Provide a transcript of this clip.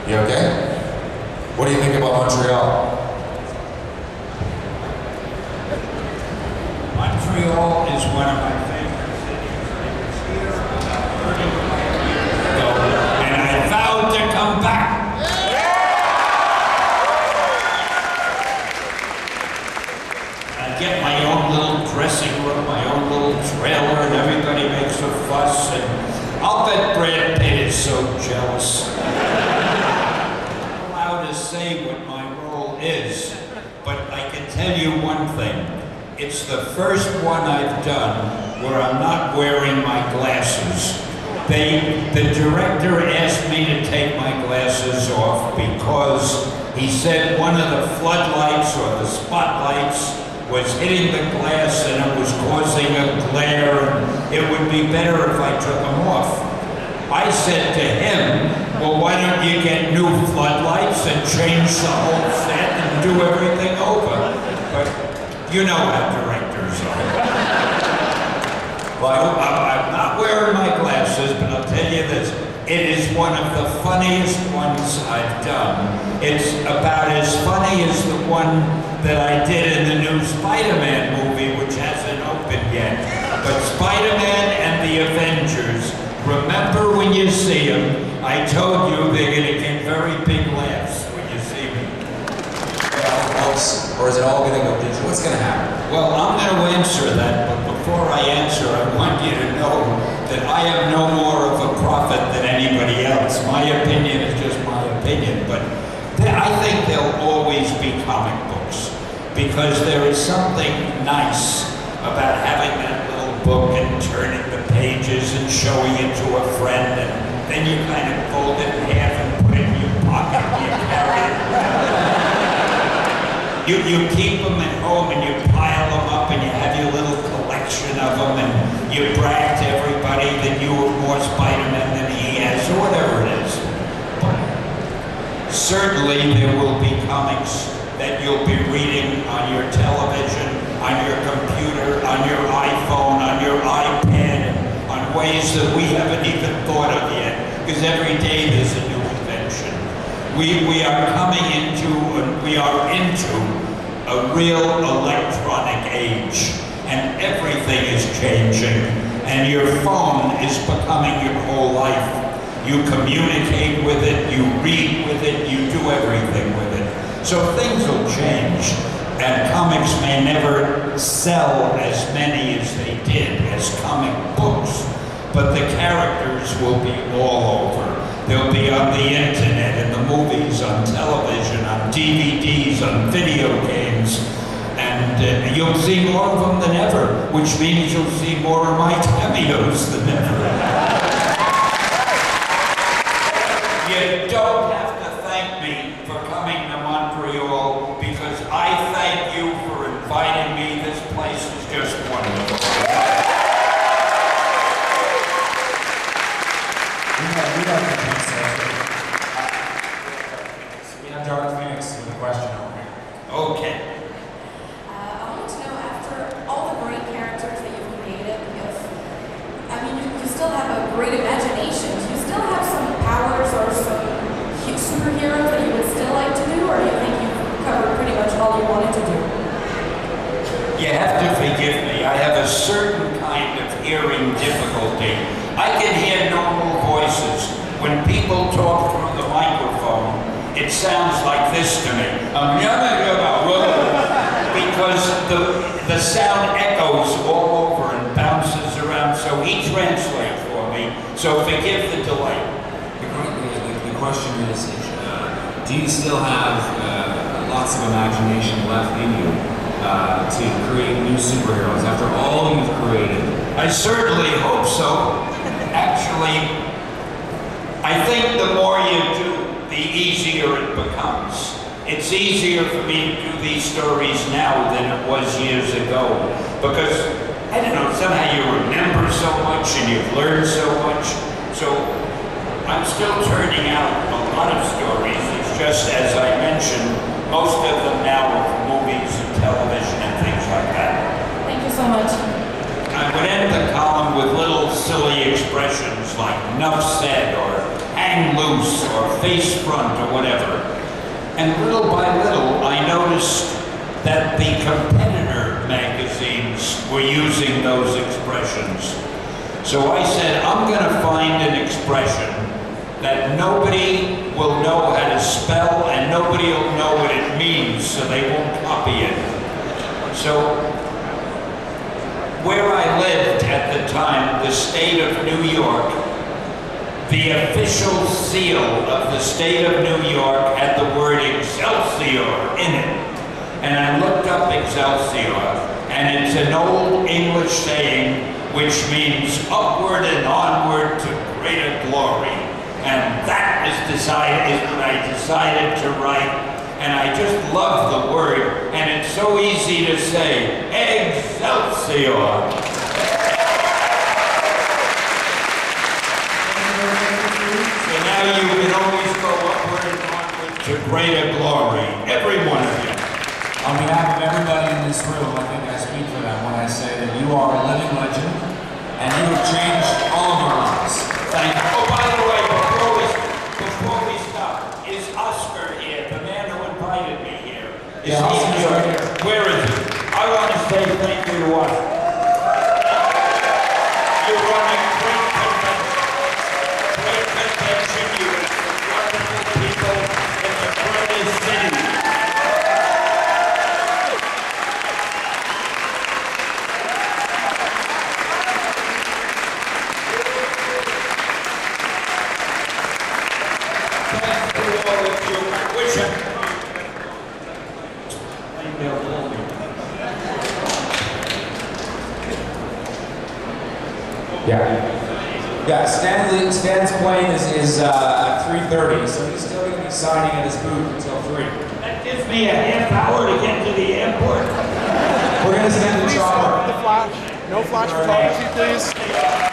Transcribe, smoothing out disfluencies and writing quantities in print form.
You okay? What do you think about Montreal? Montreal is one of my favorite cities. I was here about 35 years ago, and I vowed to come back. I get my own little dressing room, my own little trailer, and everybody makes a fuss, and I'll bet Brad Pitt is so jealous. I'm not allowed to say what my role is, but I can tell you one thing. It's the first one I've done where I'm not wearing my glasses. The director asked me to take my glasses off because he said one of the floodlights or the spotlights was hitting the glass and it was causing a glare. It would be better if I took them off. I said to him, well, why don't you get new floodlights and change the whole set and do everything over? But you know how directors are. Well, I'm not wearing my glasses, but I'll tell you this. It is one of the funniest ones I've done. It's about as funny as the one that I did in the new Spiderman movie, which hasn't opened yet. But Spiderman and the Avengers, remember when you see them, I told you they're going to get very big laughs when you see me. Or is it all going to go digital? What's going to happen? Well, I'm going to answer that, but before I answer, I want you to know that I am no more of a prophet than anybody else. My opinion is just my opinion, but I think there'll always be comic books because there is something nice about having that little book and turning the pages and showing it to a friend, and then you kind of fold it in half and put it in your pocket and you carry it around. You keep them at home and you pile them up and you have your little collection of them and you brag to everybody that you are more Spiderman than he has, or whatever it is. But certainly there will be comics that you'll be reading on your television, on your computer, on your iPhone, on your iPad, on ways that we haven't even thought of yet, because every day there's a new invention. We are coming into, we are into a real electronic age, and everything is changing, and your phone is becoming your whole life. You communicate with it, you read with it, you do everything with it. So things will change, and comics may never sell as many as they did as comic books, but the characters will be all over. They'll be on the internet, in the movies, on television, on DVDs, on video games, and you'll see more of them than ever, which means you'll see more of my cameos than ever. You don't have to thank me for coming to Montreal, because I thank you for inviting me. This place is just wonderful. Okay. I wanted to know, after all the great characters that you've created, you still have a great imagination. Do you still have some powers or some superheroes that you would still like to do, or do you think you've covered pretty much all you wanted to do? You have to forgive me. I have a certain kind of hearing difficulty. I can hear normal voices. When people talk through the microphone, it sounds like this to me. Because the sound echoes all over and bounces around, so he translates for me. So forgive the delay. The question is, do you still have lots of imagination left in you to create new superheroes after all you've created? I certainly hope so. Actually, I think the more you do, the easier it becomes. It's easier for me to do these stories now than it was years ago, because, I don't know, somehow you remember so much and you've learned so much. So I'm still turning out a lot of stories. It's just, as I mentioned, most of them now are movies and television and things like that. Thank you so much. I would end the column with little silly expressions like "enough said" or "hang hang loose or face front or whatever. And little by little, I noticed that the competitor magazines were using those expressions. So I said, I'm going to find an expression that nobody will know how to spell and nobody will know what it means, so they won't copy it. So where I lived at the time, the state of New York, the official seal of the state of New York had the word Excelsior in it. And I looked up Excelsior, and it's an old English saying which means upward and onward to greater glory. And that is what I decided to write. And I just love the word, and it's so easy to say, Excelsior. So now you can always go upward and onward to greater glory, every one of you. On behalf of everybody in this room, I think I speak for them when I say that you are a living legend, and you have changed all of our lives. Thank you. Oh, by the way, before we stop, is Oscar here, the man who invited me here? Is Yeah, he Oscar's here? right here. Where is he? I want to say thank you to Oscar. You're running great convention. You have wonderful people in the greatest city. Yeah, Stan's plane is at 3:30, so he's still going to be signing at his booth until 3. That gives me a half hour to get to the airport. We're going to send the Please chopper. stop the flash. No flash photography, please.